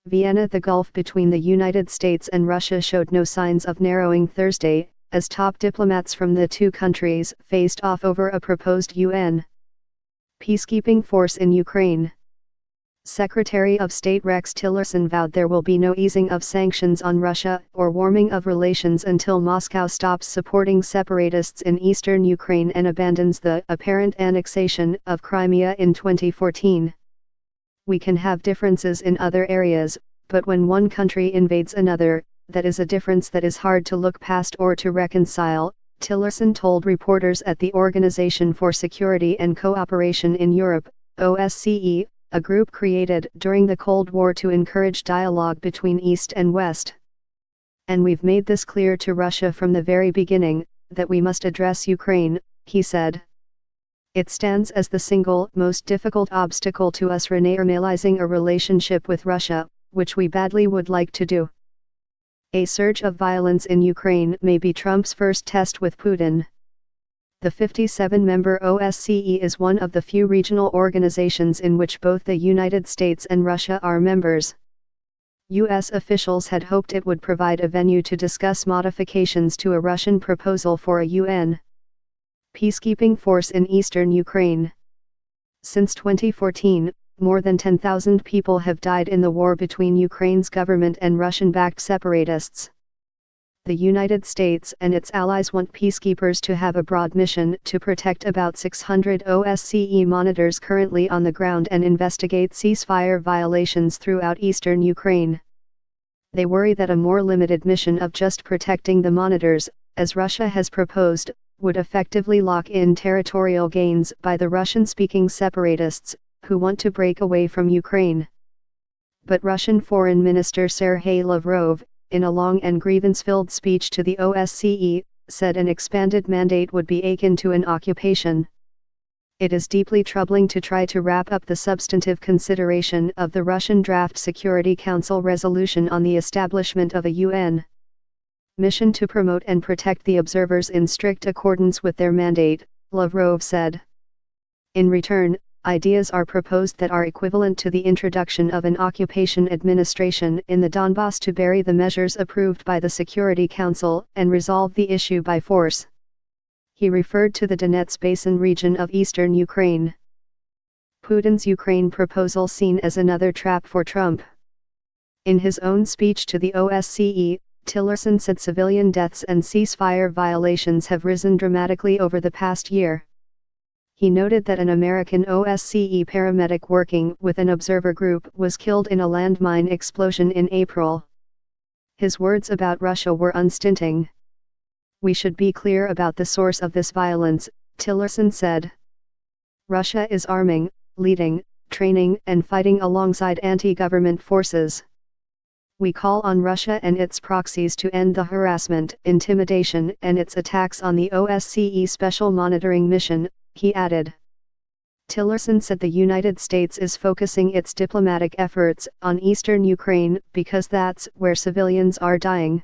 Vienna. The gulf between the United States and Russia showed no signs of narrowing Thursday, as top diplomats from the two countries faced off over a proposed UN peacekeeping force in Ukraine. Secretary of State Rex Tillerson vowed there will be no easing of sanctions on Russia or warming of relations until Moscow stops supporting separatists in eastern Ukraine and abandons the apparent annexation of Crimea in 2014. We can have differences in other areas, but when one country invades another, that is a difference that is hard to look past or to reconcile, Tillerson told reporters at the Organization for Security and Cooperation in Europe, OSCE, a group created during the Cold War to encourage dialogue between East and West. And we've made this clear to Russia from the very beginning, that we must address Ukraine, he said. It stands as the single most difficult obstacle to us renormalizing a relationship with Russia, which we badly would like to do. A surge of violence in Ukraine may be Trump's first test with Putin. The 57-member OSCE is one of the few regional organizations in which both the United States and Russia are members. U.S. officials had hoped it would provide a venue to discuss modifications to a Russian proposal for a UN peacekeeping force in eastern Ukraine. Since 2014, more than 10,000 people have died in the war between Ukraine's government and Russian-backed separatists. The United States and its allies want peacekeepers to have a broad mission to protect about 600 OSCE monitors currently on the ground and investigate ceasefire violations throughout eastern Ukraine. They worry that a more limited mission of just protecting the monitors, as Russia has proposed, would effectively lock in territorial gains by the Russian-speaking separatists, who want to break away from Ukraine. But Russian Foreign Minister Sergei Lavrov, in a long and grievance-filled speech to the OSCE, said an expanded mandate would be akin to an occupation. It is deeply troubling to try to wrap up the substantive consideration of the Russian draft Security Council resolution on the establishment of a UN mission to promote and protect the observers in strict accordance with their mandate, Lavrov said. In return, ideas are proposed that are equivalent to the introduction of an occupation administration in the Donbass to bury the measures approved by the Security Council and resolve the issue by force. He referred to the Donetsk Basin region of eastern Ukraine. Putin's Ukraine proposal seen as another trap for Trump. In his own speech to the OSCE, Tillerson said civilian deaths and ceasefire violations have risen dramatically over the past year. He noted that an American OSCE paramedic working with an observer group was killed in a landmine explosion in April. His words about Russia were unstinting. We should be clear about the source of this violence, Tillerson said. Russia is arming, leading, training and fighting alongside anti-government forces. We call on Russia and its proxies to end the harassment, intimidation and its attacks on the OSCE Special Monitoring Mission, he added. Tillerson said the United States is focusing its diplomatic efforts on eastern Ukraine because that's where civilians are dying.